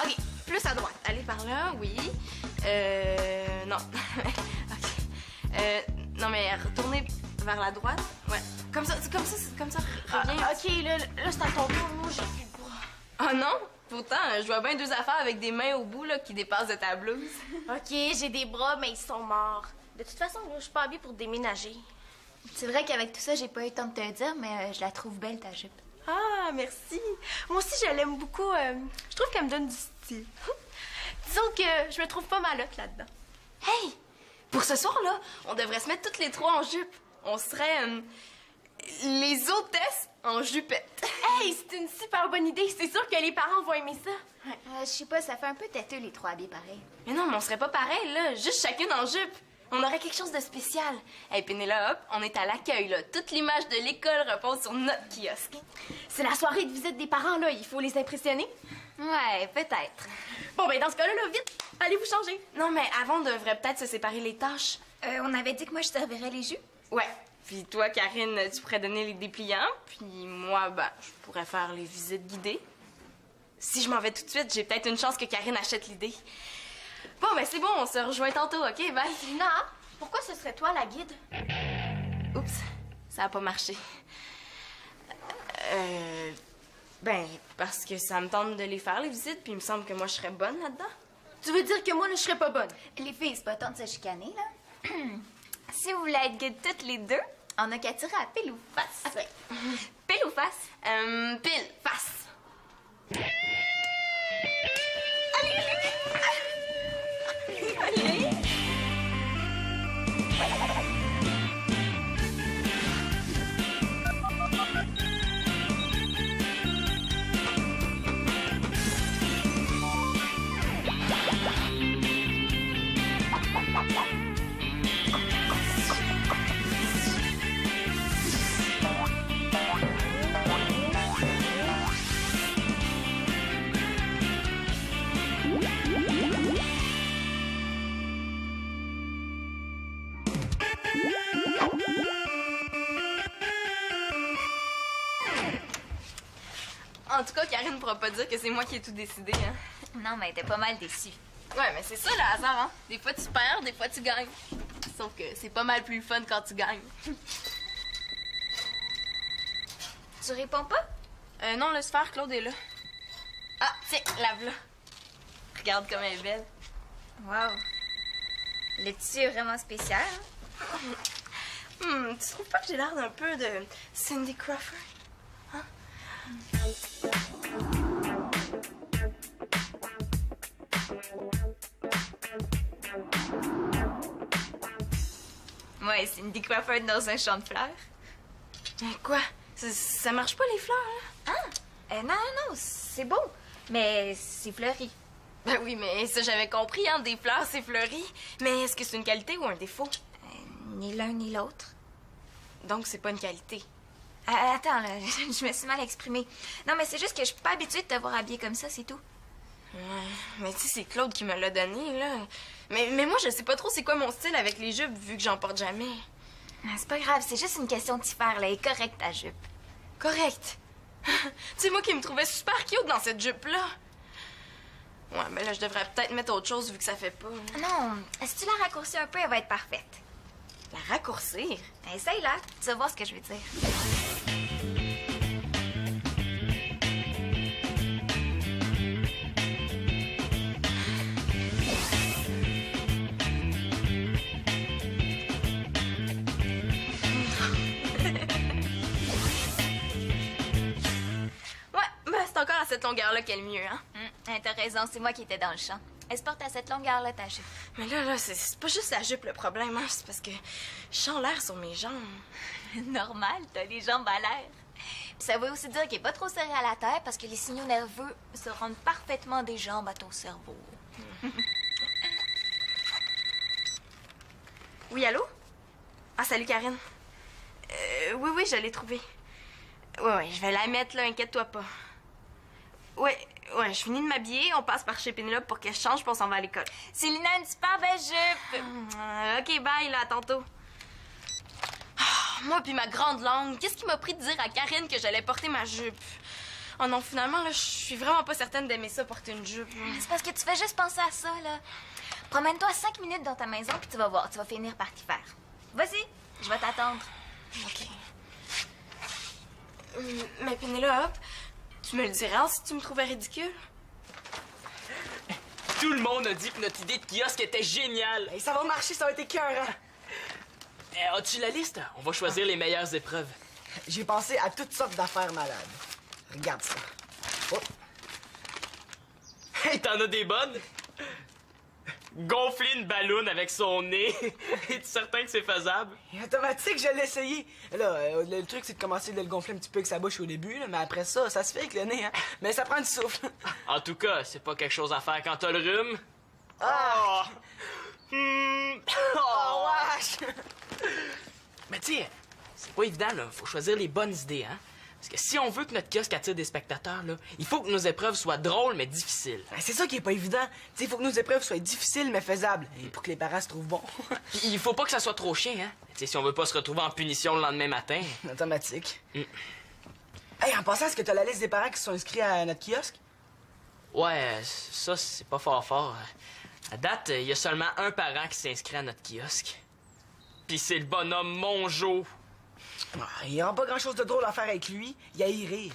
OK, plus à droite. Allez par là, oui. Non. OK. Non, mais retournez vers la droite. Ouais. Comme ça, reviens. OK, là c'est à ton tour. Moi, j'ai plus le bras. Oh non? Pourtant, je vois bien deux affaires avec des mains au bout, là, qui dépassent de ta blouse. OK, j'ai des bras, mais ils sont morts. De toute façon, là, je suis pas habillée pour déménager. C'est vrai qu'avec tout ça, j'ai pas eu le temps de te le dire, mais je la trouve belle, ta jupe. Ah, merci. Moi aussi, je l'aime beaucoup. Je trouve qu'elle me donne du style. Disons que je me trouve pas malotte là-dedans. Hey! Pour ce soir-là, on devrait se mettre toutes les trois en jupe. On serait les hôtesses en jupette. Hey, c'est une super bonne idée. C'est sûr que les parents vont aimer ça. Je sais pas, ça fait un peu têteux, les trois habillés pareil. Mais non, mais on serait pas pareil, là. Juste chacune en jupe. On aurait quelque chose de spécial. Hey, Pénélope, on est à l'accueil, là. Toute l'image de l'école repose sur notre kiosque. C'est la soirée de visite des parents, là. Il faut les impressionner. Ouais, peut-être. Bon, ben dans ce cas-là, vite, allez vous changer. Non, mais avant, on devrait peut-être se séparer les tâches. On avait dit que moi, je servirais les jus. Ouais. Puis toi, Karine, tu pourrais donner les dépliants. Puis moi, ben, je pourrais faire les visites guidées. Si je m'en vais tout de suite, j'ai peut-être une chance que Karine achète l'idée. Bon, ben c'est bon, on se rejoint tantôt, OK? Bye. Non, pourquoi ce serait toi la guide? Oups, ça a pas marché. Ben, parce que ça me tente de les faire, les visites, puis il me semble que moi, je serais bonne là-dedans. Tu veux dire que moi, là, je serais pas bonne? Les filles, c'est pas temps de se chicaner, là. Si vous voulez être guide toutes les deux, on a qu'à tirer à pile ou face. Okay. Pile ou face? Pile, face. En tout cas, Karine ne pourra pas dire que c'est moi qui ai tout décidé, hein. Non, mais t'es pas mal déçue. Ouais, mais c'est ça le hasard, hein. Des fois tu perds, des fois tu gagnes. Sauf que c'est pas mal plus fun quand tu gagnes. Tu réponds pas? Non, laisse faire, Claude est là. Ah, tiens, la v'là. Regarde comme elle est belle. Wow. Le tissu est vraiment spécial, hein? Tu trouves pas que j'ai l'air d'un peu de Cindy Crawford? Hein? Ouais, c'est Cindy Crawford dans un champ de fleurs. Quoi? Ça marche pas, les fleurs, là? Non, c'est beau, mais c'est fleuri. Ben oui, mais ça, j'avais compris, hein, des fleurs, c'est fleuri. Mais est-ce que c'est une qualité ou un défaut? Ni l'un ni l'autre. Donc, c'est pas une qualité. Attends, là, je me suis mal exprimée. Non, mais c'est juste que je suis pas habituée de te voir habillée comme ça, c'est tout. Ouais, mais tu sais, c'est Claude qui me l'a donné, là. Mais moi, je sais pas trop c'est quoi mon style avec les jupes, vu que j'en porte jamais. C'est pas grave, c'est juste une question de t'y faire, là. Elle est correcte, ta jupe. Correct. Tu sais, moi qui me trouvais super cute dans cette jupe-là. Ouais, mais là, je devrais peut-être mettre autre chose vu que ça fait pas. Là. Non, si tu la raccourcis un peu, elle va être parfaite. La raccourcir? Essaye-la, tu vas voir ce que je veux dire. C'est encore à cette longueur-là qu'elle est le mieux, hein? T'as raison, c'est moi qui étais dans le champ. Elle se porte à cette longueur-là, ta jupe. Mais là, c'est pas juste la jupe le problème, hein? C'est parce que je sens l'air sur mes jambes. Normal, t'as les jambes à l'air. Puis ça veut aussi dire qu'il est pas trop serré à la terre parce que les signaux nerveux se rendent parfaitement des jambes à ton cerveau. Oui, allô? Ah, salut, Karine. Oui, je l'ai trouvée. Ouais, je vais la mettre, là, inquiète-toi pas. Ouais, je finis de m'habiller, on passe par chez Pénélope pour qu'elle change, puis on s'en va à l'école. Célina a une super belle jupe! OK, bye, là, à tantôt. Moi puis ma grande langue, qu'est-ce qui m'a pris de dire à Karine que j'allais porter ma jupe? Oh non, finalement, là, je suis vraiment pas certaine d'aimer ça, porter une jupe. C'est parce que tu fais juste penser à ça, là. Promène-toi 5 minutes dans ta maison, puis tu vas voir, tu vas finir par t'y faire. Vas-y, je vais t'attendre. OK. Mais Pénélope, tu me le dirais si tu me trouvais ridicule? Tout le monde a dit que notre idée de kiosque était géniale. Hey, ça va marcher, ça va être écœurant. As-tu la liste? On va choisir les meilleures épreuves. J'ai pensé à toutes sortes d'affaires malades. Regarde ça. Oh. Hey, t'en as des bonnes? Gonfler une balloune avec son nez. Es-tu certain que c'est faisable? Et automatique, je l'ai essayé. Là, le truc, c'est de commencer de le gonfler un petit peu avec sa bouche au début, là, mais après ça, ça se fait avec le nez, hein. Mais ça prend du souffle. En tout cas, c'est pas quelque chose à faire quand t'as le rhume. Ah! Oh, wesh! Mais tu sais, c'est pas évident, là. Faut choisir les bonnes idées, hein. Parce que si on veut que notre kiosque attire des spectateurs, là, il faut que nos épreuves soient drôles mais difficiles. C'est ça qui est pas évident. Tu sais, il faut que nos épreuves soient difficiles mais faisables. Et pour que les parents se trouvent bons. Puis il faut pas que ça soit trop chiant, hein. Tu sais, si on veut pas se retrouver en punition le lendemain matin. Automatique. Mm. Hey, en passant, est-ce que t'as la liste des parents qui se sont inscrits à notre kiosque? Ouais, ça, c'est pas fort. À date, il y a seulement un parent qui s'est inscrit à notre kiosque. Puis c'est le bonhomme Mongeau. Il n'y aura pas grand-chose de drôle à faire avec lui. Il y a y rire.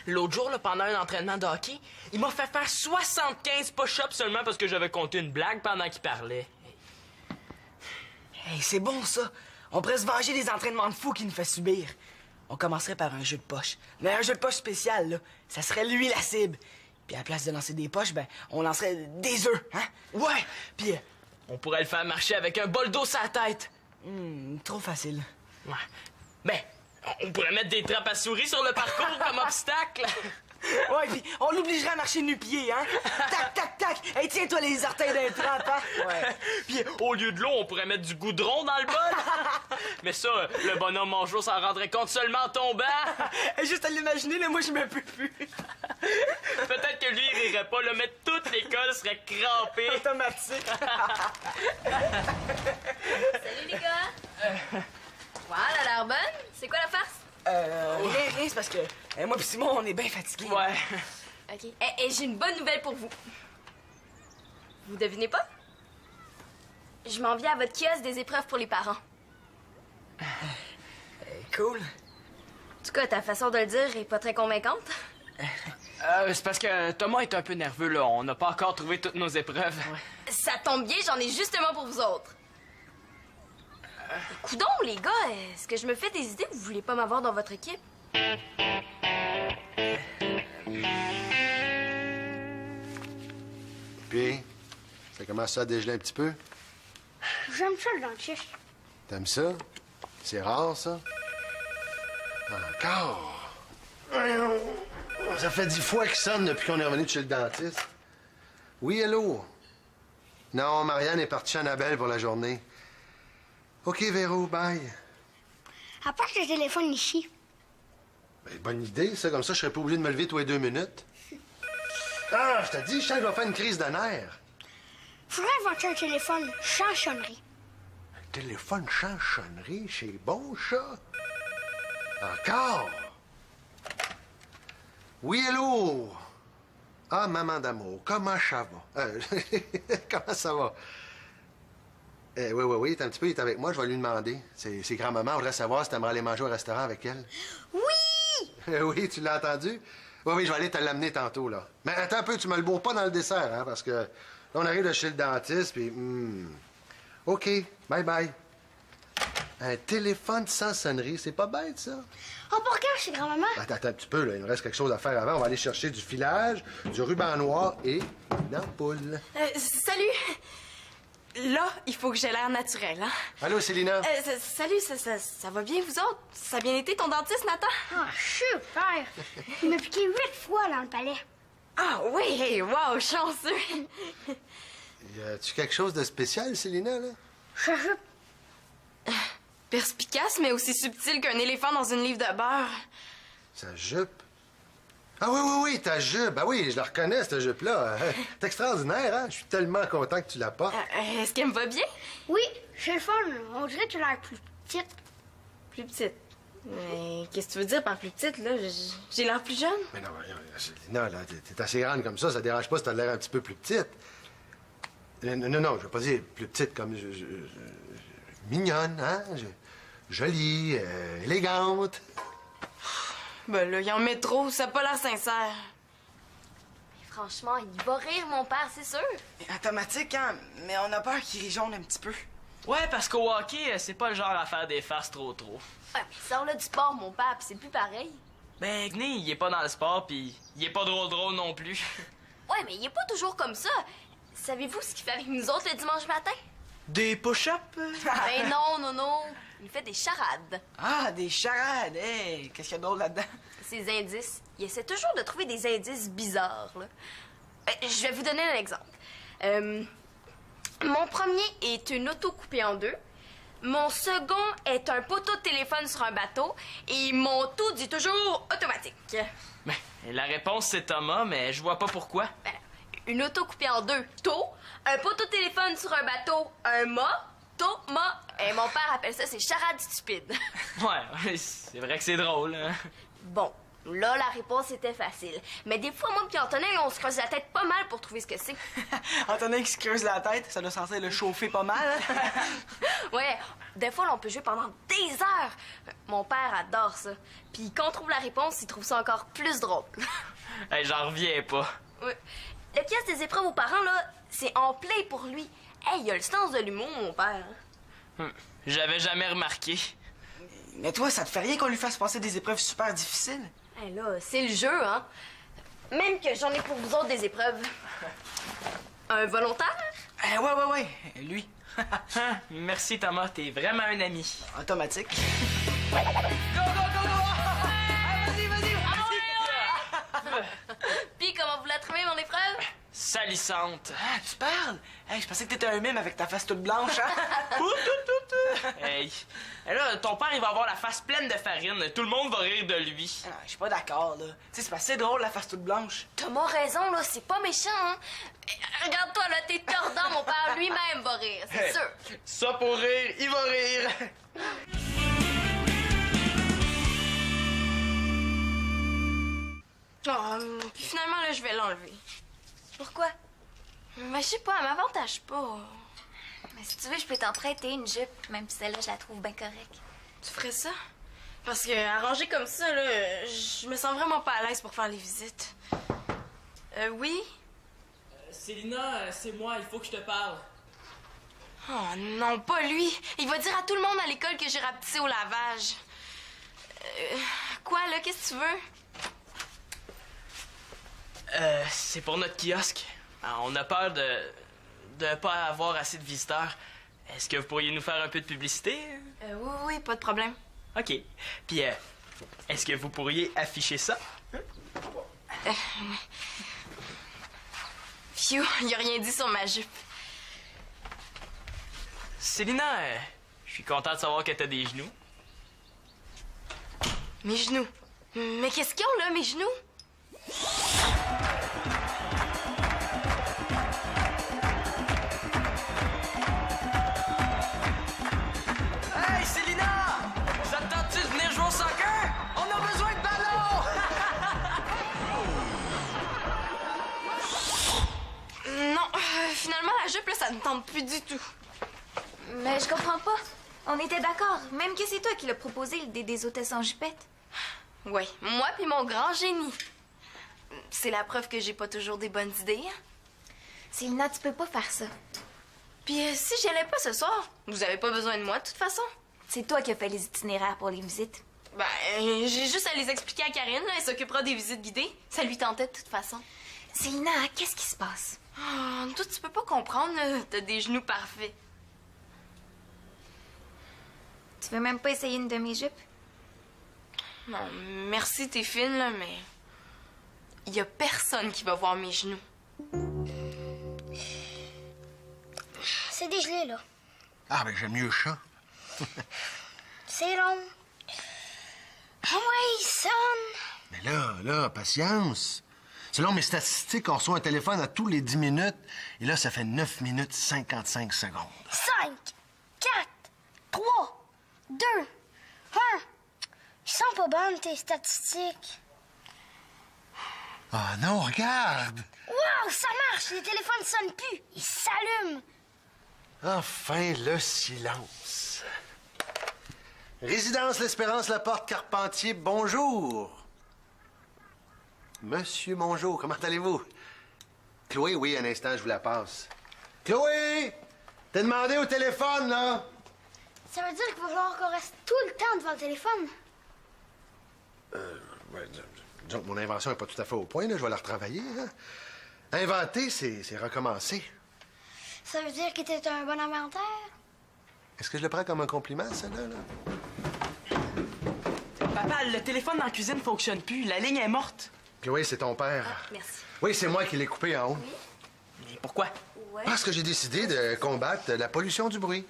L'autre jour, là, pendant un entraînement de hockey, il m'a fait faire 75 push-ups seulement parce que j'avais compté une blague pendant qu'il parlait. Hey, c'est bon, ça. On pourrait se venger des entraînements de fou qu'il nous fait subir. On commencerait par un jeu de poche. Mais un jeu de poche spécial, là. Ça serait lui la cible. Puis à la place de lancer des poches, ben, on lancerait des œufs, hein? Ouais! Puis on pourrait le faire marcher avec un bol d'eau sur la tête. Trop facile. Ouais. Ben, on pourrait mettre des trappes à souris sur le parcours comme obstacle. Ouais, puis on l'obligerait à marcher nu-pied, hein? Tac, tac, tac! Hey, tiens-toi les orteils d'un trappe, hein? Ouais. Puis au lieu de l'eau, on pourrait mettre du goudron dans le bol. Mais ça, le bonhomme Mongeau s'en rendrait compte seulement en tombant. Juste à l'imaginer, là, moi, je me peux plus. Peut-être que lui, il rirait pas, là, mais toute l'école serait crampée. Automatique. Salut, les gars! Voilà, elle a l'air bonne. C'est quoi la farce? Rien, c'est parce que moi pis Simon, on est bien fatigués. Ouais. OK. Et j'ai une bonne nouvelle pour vous. Vous devinez pas? Je m'en viens à votre kiosque des épreuves pour les parents. Cool. En tout cas, ta façon de le dire est pas très convaincante. C'est parce que Thomas est un peu nerveux, là. On n'a pas encore trouvé toutes nos épreuves. Ouais. Ça tombe bien, j'en ai justement pour vous autres. Coudon, les gars, est-ce que je me fais des idées ou vous voulez pas m'avoir dans votre équipe? Puis, ça commence à dégeler un petit peu? J'aime ça, le dentiste. T'aimes ça? C'est rare, ça? Encore? Ça fait 10 fois qu'il sonne depuis qu'on est revenu de chez le dentiste. Oui, hello? Non, Marianne est partie chez Annabelle pour la journée. OK, Véro, bye. Apporte le téléphone ici. Ben, bonne idée, ça. Comme ça, je serais pas obligé de me lever tous les 2 minutes. Ah, je te dis, je sens que je vais faire une crise de nerfs. Faudrait inventer un téléphone chansonnerie. Un téléphone chansonnerie, c'est bon, ça. Encore? Oui, hello? Ah, maman d'amour, comment ça va? Comment ça va? Oui, t'as un petit peu, il est avec moi, je vais lui demander. C'est grand-maman, on voudrait savoir si t'aimerais aller manger au restaurant avec elle. Oui! Oui, tu l'as entendu? Oui, je vais aller te l'amener tantôt, là. Mais attends un peu, tu me le bourres pas dans le dessert, hein, parce que là, on arrive de chez le dentiste, puis... OK, bye-bye. Un téléphone sans sonnerie, c'est pas bête, ça? Oh, pour quand chez grand-maman? Attends un petit peu, là, il nous reste quelque chose à faire avant. On va aller chercher du filage, du ruban noir et une ampoule. Salut! Là, il faut que j'ai l'air naturel, hein? Allô, Célina? Salut, ça va bien, vous autres? Ça a bien été, ton dentiste, Nathan? Ah, super! Il m'a piqué 8 fois dans le palais. Ah oui, hey, wow, chanceux! Y a-tu quelque chose de spécial, Célina, là? Je jupe. Perspicace, mais aussi subtil qu'un éléphant dans une livre de beurre. Sa jupe? Ah oui, ta jupe. Ah oui, je la reconnais, cette jupe-là. C'est extraordinaire, hein? Je suis tellement content que tu la portes. Est-ce qu'elle me va bien? Oui, c'est le fun. On dirait que tu as l'air plus petite. Plus petite. Mais qu'est-ce que tu veux dire par plus petite, là? J'ai l'air plus jeune? Mais non, Célina, là, t'es assez grande comme ça dérange pas si t'as l'air un petit peu plus petite. Non, je veux pas dire plus petite comme... mignonne, hein? Jolie, élégante. Ben là, il en met trop, ça a pas l'air sincère. Franchement, il va rire, mon père, c'est sûr. Automatique, hein? Mais on a peur qu'il jaune un petit peu. Ouais, parce qu'au hockey, c'est pas le genre à faire des farces trop. Ouais, mais sors-le du sport, mon père, pis c'est plus pareil. Ben, Gné, il est pas dans le sport, pis il est pas drôle non plus. Ouais, mais il est pas toujours comme ça. Savez-vous ce qu'il fait avec nous autres le dimanche matin? Des push-ups? Ben non. Il fait des charades. Ah, des charades! Hey, qu'est-ce qu'il y a de drôle là-dedans? Ces indices. Il essaie toujours de trouver des indices bizarres, là. Je vais vous donner un exemple. Mon premier est une auto coupée en deux. Mon second est un poteau de téléphone sur un bateau. Et mon tout dit toujours automatique. Ben, la réponse, c'est Thomas, mais je vois pas pourquoi. Ben, une auto coupée en deux, tôt. Un poteau de téléphone sur un bateau, un mât. Thomas. Et mon père appelle ça ses charades stupides. Ouais, c'est vrai que c'est drôle, hein? Bon, là, la réponse était facile. Mais des fois, moi et Antonin, on se creuse la tête pas mal pour trouver ce que c'est. Antonin qui se creuse la tête, ça doit censé le chauffer pas mal. Hein? Ouais, des fois, là, on peut jouer pendant des heures. Mon père adore ça. Puis quand on trouve la réponse, il trouve ça encore plus drôle. Hey, j'en reviens pas. Ouais. La pièce des épreuves aux parents, là, c'est en play pour lui. Hey, il a le sens de l'humour, mon père. J'avais jamais remarqué. Mais toi, ça te fait rien qu'on lui fasse passer des épreuves super difficiles? Hey, là, c'est le jeu, hein. Même que j'en ai pour vous autres des épreuves. Un volontaire? Ouais, lui. Merci, Thomas, t'es vraiment un ami. Automatique. Go! Vas-y! Puis comment vous la trouvez, mon épreuve? Salissante. Ah, tu parles? Hey, je pensais que t'étais un mime avec ta face toute blanche, hein? Hey. Et là, ton père, il va avoir la face pleine de farine. Tout le monde va rire de lui. Ah, je suis pas d'accord, là. Tu sais, c'est pas assez drôle, la face toute blanche. Thomas a raison, là, c'est pas méchant, hein. Regarde-toi, là, t'es tordant, mon père lui-même va rire, c'est sûr. Ça pour rire, il va rire. Oh, puis finalement, là, je vais l'enlever. Pourquoi? Mais je sais pas, elle m'avantage pas. Mais si tu veux, je peux t'en prêter une jupe, même si celle-là, je la trouve bien correcte. Tu ferais ça? Parce que arrangé comme ça, là, je me sens vraiment pas à l'aise pour faire les visites. Oui? Célina, c'est moi, il faut que je te parle. Oh non, pas lui. Il va dire à tout le monde à l'école que j'ai rapetissé au lavage. Quoi, là? Qu'est-ce que tu veux? C'est pour notre kiosque. On a peur de pas avoir assez de visiteurs. Est-ce que vous pourriez nous faire un peu de publicité? Oui, pas de problème. OK. Puis, est-ce que vous pourriez afficher ça? Phew, il a rien dit sur ma jupe. Célina, je suis content de savoir que t'as des genoux. Mes genoux. Mais qu'est-ce qu'ils ont, là, mes genoux? Hey, Célina! Ça te tente-tu de venir jouer au soccer? On a besoin de ballons! Non, finalement, la jupe, là, ça ne tente plus du tout. Mais je comprends pas. On était d'accord. Même que c'est toi qui l'as proposé, l'idée des hôtesses en jupette. Ouais, moi puis mon grand génie. C'est la preuve que j'ai pas toujours des bonnes idées. Hein? Célina, tu peux pas faire ça. Puis si j'y allais pas ce soir, vous avez pas besoin de moi de toute façon. C'est toi qui as fait les itinéraires pour les visites. Ben, j'ai juste à les expliquer à Karine, là, elle s'occupera des visites guidées. Ça lui tentait de toute façon. Célina, qu'est-ce qui se passe? Oh, toi, tu peux pas comprendre, là. T'as des genoux parfaits. Tu veux même pas essayer une de mes jupes? Non, merci, t'es fine, là, mais... Il y a personne qui va voir mes genoux. C'est dégelé, là. Ah, ben j'aime mieux ça. C'est long. Ah ouais, il sonne. Mais là, patience. Selon mes statistiques, on reçoit un téléphone à tous les 10 minutes. Et là, ça fait 9 minutes 55 secondes. 5, 4, 3, 2, 1. sont pas bonnes, tes statistiques. Ah non, regarde! Wow, ça marche! Les téléphones sonnent plus. Ils s'allument. Enfin, le silence. Résidence L'Espérance, la porte Carpentier, bonjour. Monsieur Mongeau, comment allez-vous? Chloé, oui, un instant, je vous la passe. Chloé! T'es demandé au téléphone, là? Ça veut dire qu'il va falloir qu'on reste tout le temps devant le téléphone. Ouais, disons que mon invention n'est pas tout à fait au point, là. Je vais la retravailler, hein. Inventer, c'est recommencer. Ça veut dire que t'es un bon inventaire? Est-ce que je le prends comme un compliment, ça, là? Papa, le téléphone dans la cuisine fonctionne plus. La ligne est morte. Chloé, c'est ton père. Merci. Oui, c'est moi qui l'ai coupé en haut. Mais pourquoi? Parce que j'ai décidé de combattre la pollution du bruit.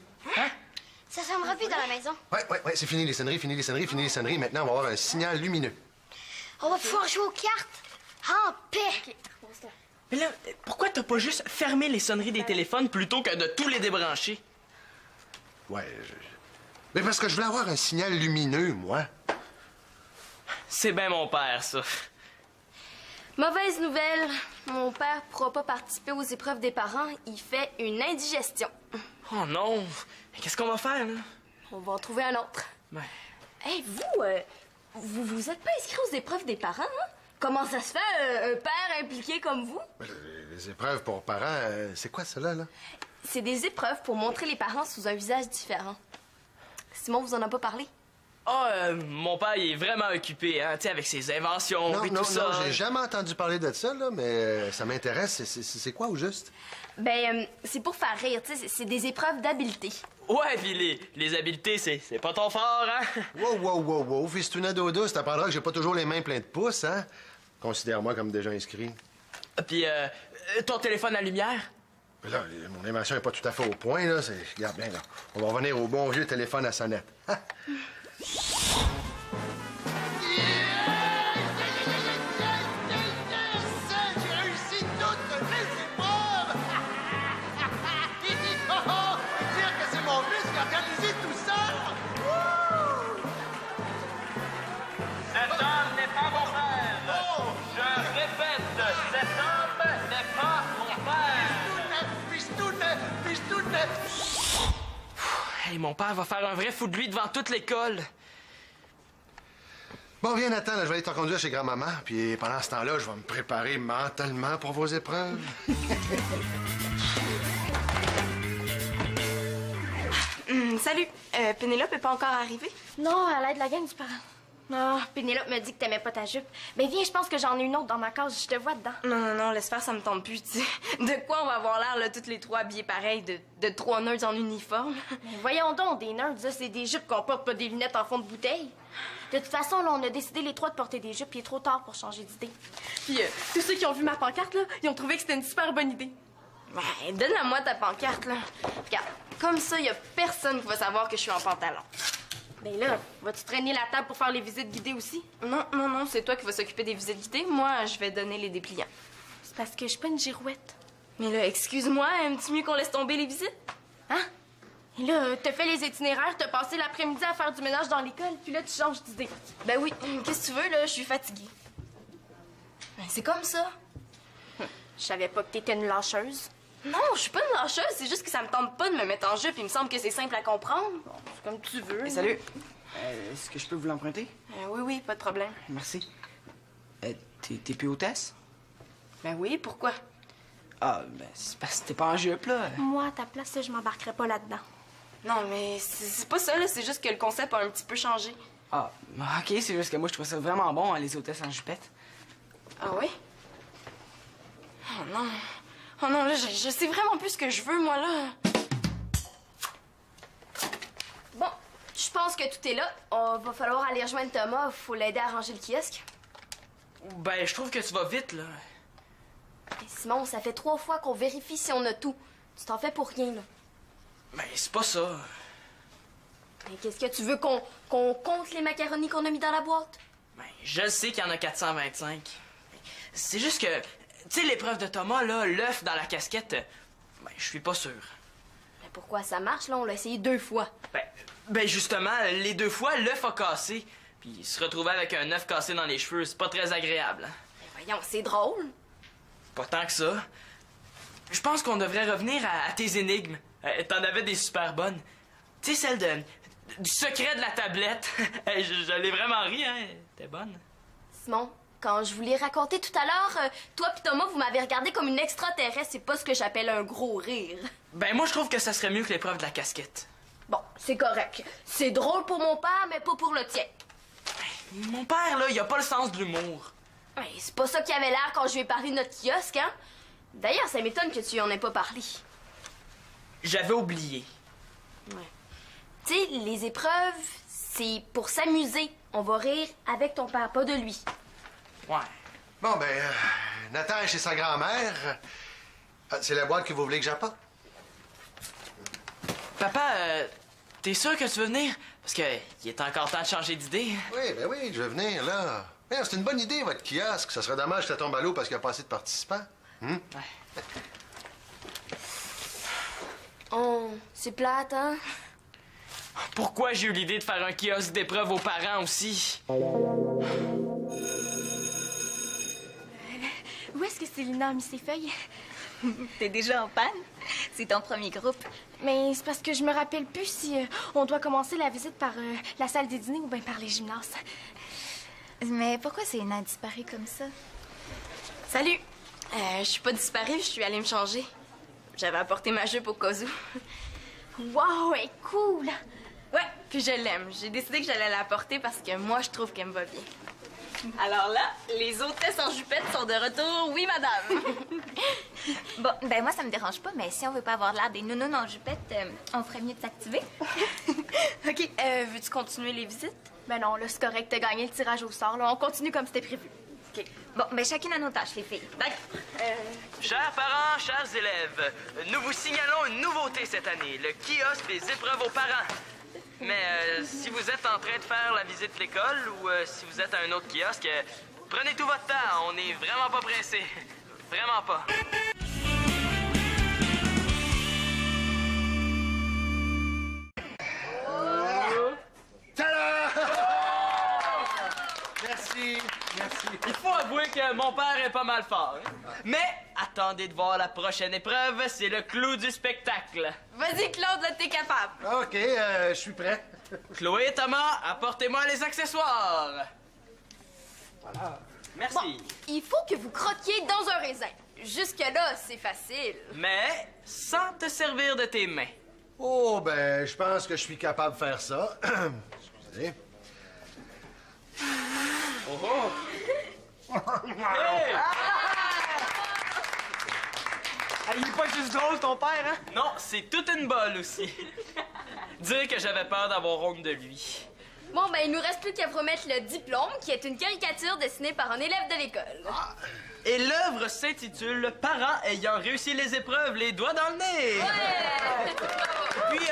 Ça sonnera plus dans la maison. Ouais, c'est fini les sonneries, fini les sonneries, fini les sonneries. Maintenant, on va avoir un signal lumineux. On va pouvoir jouer aux cartes en paix. Mais là, pourquoi t'as pas juste fermé les sonneries des téléphones plutôt que de tous les débrancher? Ouais, mais parce que je voulais avoir un signal lumineux, moi. C'est bien mon père, ça. Mauvaise nouvelle. Mon père pourra pas participer aux épreuves des parents. Il fait une indigestion. Oh non! Mais qu'est-ce qu'on va faire, là? On va en trouver un autre. Ben, Hey, vous êtes pas inscrit aux épreuves des parents, hein? Comment ça se fait, un père impliqué comme vous? Les épreuves pour parents, c'est quoi cela, là? C'est des épreuves pour montrer les parents sous un visage différent. Simon vous en a pas parlé? mon père, il est vraiment occupé, hein, tu sais, avec ses inventions Non, et non, tout ça. non, j'ai jamais entendu parler de ça, là, mais ça m'intéresse. C'est quoi, au juste? Ben, c'est pour faire rire, tu sais, c'est des épreuves d'habileté. Ouais, puis les habiletés, c'est pas ton fort, hein? Wow, fistuna dodo, ça t'apprendra que j'ai pas toujours les mains pleines de pouces, hein? Considère-moi comme déjà inscrit. Puis, ton téléphone à lumière? Mais là, mon invention est pas tout à fait au point, là. Regarde bien, là. On va revenir au bon vieux téléphone à sonnette. Ah! J'ai réussi toutes les épreuves! Dire que c'est mon fils qui a organisé tout ça! Cet homme n'est pas mon père! Je répète, cet homme n'est pas mon père! Pistoune! Hey, mon père va faire un vrai fou de lui devant toute l'école. Bon, viens, Nathan, là, je vais aller te reconduire chez grand-maman. Puis pendant ce temps-là, je vais me préparer mentalement pour vos épreuves. Salut. Pénélope est pas encore arrivée? Non, elle aide la gang du parent. Non, Pénélope me dit que t'aimais pas ta jupe. Ben viens, je pense que j'en ai une autre dans ma case, je te vois dedans. Non, laisse faire, ça me tente plus, tu sais. De quoi on va avoir l'air, là, toutes les trois habillées pareil, de trois nerds en uniforme? Mais voyons donc, des nerds, là, c'est des jupes qu'on porte, pas des lunettes en fond de bouteille. De toute façon, là, on a décidé les trois de porter des jupes, il est trop tard pour changer d'idée. Puis, tous ceux qui ont vu ma pancarte, là, ils ont trouvé que c'était une super bonne idée. Ouais, donne-la-moi ta pancarte, là. Regarde, comme ça, y a personne qui va savoir que je suis en pantalon. Ben là, vas-tu traîner la table pour faire les visites guidées aussi? Non, c'est toi qui vas s'occuper des visites guidées. Moi, je vais donner les dépliants. C'est parce que je suis pas une girouette. Mais là, excuse-moi, aimes-tu mieux qu'on laisse tomber les visites? Hein? Et là, t'as fait les itinéraires, t'as passé l'après-midi à faire du ménage dans l'école, puis là, tu changes d'idée. Ben oui, qu'est-ce que tu veux, là? Je suis fatiguée. Ben, c'est comme ça. Je savais pas que t'étais une lâcheuse. Non, je suis pas une lâcheuse, c'est juste que ça me tente pas de me mettre en jupe. Il me semble que c'est simple à comprendre. Bon, c'est comme tu veux. Hey, salut. Est-ce que je peux vous l'emprunter? Oui, pas de problème. Merci. T'es plus hôtesse? Ben oui, pourquoi? Ah, ben, c'est parce que t'es pas en jupe, là. Moi, à ta place, je m'embarquerais pas là-dedans. Non, mais c'est pas ça, là. C'est juste que le concept a un petit peu changé. Ah, OK, c'est juste que moi, je trouve ça vraiment bon, hein, les hôtesses en jupette. Ah oui? Oh non, là, je sais vraiment plus ce que je veux, moi, là. Bon, je pense que tout est là. On va falloir aller rejoindre Thomas. Faut l'aider à ranger le kiosque. Ben, je trouve que tu vas vite, là. Et Simon, ça fait 3 fois qu'on vérifie si on a tout. Tu t'en fais pour rien, là. Ben, c'est pas ça. Mais qu'est-ce que tu veux qu'on compte les macaronis qu'on a mis dans la boîte? Ben, je sais qu'il y en a 425. C'est juste que, tu sais, l'épreuve de Thomas, là, l'œuf dans la casquette, ben, je suis pas sûr. Mais pourquoi ça marche, là? On l'a essayé 2 fois. Ben, justement, les 2 fois, l'œuf a cassé. Puis se retrouver avec un œuf cassé dans les cheveux, c'est pas très agréable. Hein? Ben voyons, c'est drôle. Pas tant que ça. Je pense qu'on devrait revenir à tes énigmes. T'en avais des super bonnes. Tu sais, celle du secret de la tablette. je l'ai vraiment ri, hein? T'es bonne. Simon, quand je vous l'ai raconté tout à l'heure, toi pis Thomas, vous m'avez regardé comme une extraterrestre. C'est pas ce que j'appelle un gros rire. Ben, moi, je trouve que ça serait mieux que l'épreuve de la casquette. Bon, c'est correct. C'est drôle pour mon père, mais pas pour le tien. Mon père, là, il a pas le sens de l'humour. Ouais, c'est pas ça qu'il avait l'air quand je lui ai parlé de notre kiosque, hein? D'ailleurs, ça m'étonne que tu en aies pas parlé. J'avais oublié. Ouais. Tu sais, les épreuves, c'est pour s'amuser. On va rire avec ton père, pas de lui. Ouais. Bon, ben, Nathan est chez sa grand-mère. C'est la boîte que vous voulez que j'apporte? Papa, t'es sûr que tu veux venir? Parce que il est encore temps de changer d'idée. Oui, ben oui, je vais venir, là. Mais c'est une bonne idée, votre kiosque. Ça serait dommage que ça tombe à l'eau parce qu'il n'y a pas assez de participants. Ouais. Oh, c'est plate, hein? Pourquoi j'ai eu l'idée de faire un kiosque d'épreuves aux parents aussi? Où est-ce que Célina a mis ses feuilles? T'es déjà en panne? C'est ton premier groupe. Mais c'est parce que je me rappelle plus si on doit commencer la visite par la salle des dîners ou bien par les gymnases. Mais pourquoi Célina a disparu comme ça? Salut! Je suis pas disparue, je suis allée me changer. J'avais apporté ma jupe au cas où. Wow, elle est cool! Ouais, puis je l'aime. J'ai décidé que j'allais la porter parce que moi, je trouve qu'elle me va bien. Alors là, les hôtesses en jupette sont de retour, oui, madame! Bon, ben moi, ça me dérange pas, mais si on veut pas avoir l'air des nounounes en jupette, on ferait mieux de s'activer. OK, veux-tu continuer les visites? Ben non, là, c'est correct, t'as gagné le tirage au sort, là. On continue comme c'était prévu. OK. Bon, ben chacune à nos tâches, les filles. D'accord. Chers parents, chers élèves, nous vous signalons une nouveauté cette année, le kiosque des épreuves aux parents. Mais si vous êtes en train de faire la visite de l'école ou si vous êtes à un autre kiosque, prenez tout votre temps, on n'est vraiment pas pressés. Vraiment pas. Merci, merci. Il faut avouer que mon père est pas mal fort. Hein? Mais attendez de voir la prochaine épreuve, c'est le clou du spectacle. Vas-y, Claude, là, t'es capable. OK, je suis prêt. Chloé et Thomas, apportez-moi les accessoires. Voilà. Merci. Bon, il faut que vous croquiez dans un raisin. Jusque-là, c'est facile. Mais sans te servir de tes mains. Oh, ben, je pense que je suis capable de faire ça. Excusez. Oh oh! Hey! Ah, il est pas juste drôle, ton père, hein? Non, c'est toute une bolle aussi. Dire que j'avais peur d'avoir honte de lui. Bon, ben, il nous reste plus qu'à vous remettre le diplôme, qui est une caricature dessinée par un élève de l'école. Et l'œuvre s'intitule « Parents ayant réussi les épreuves, les doigts dans le nez ». Ouais! Puis,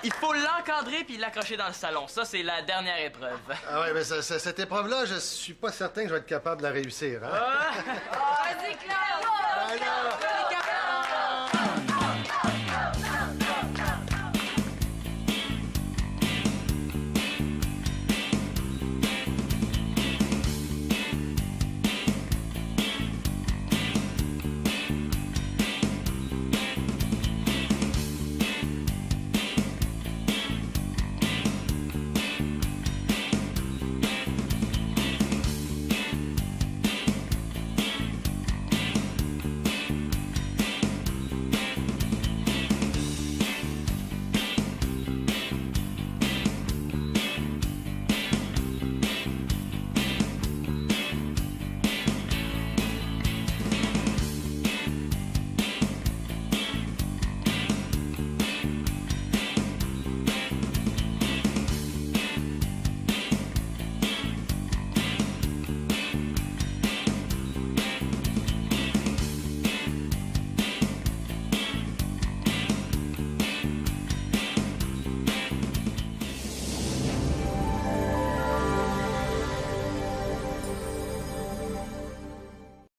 il faut l'encadrer puis l'accrocher dans le salon. Ça, c'est la dernière épreuve. Ah ouais, mais cette épreuve-là, je suis pas certain que je vais être capable de la réussir, hein?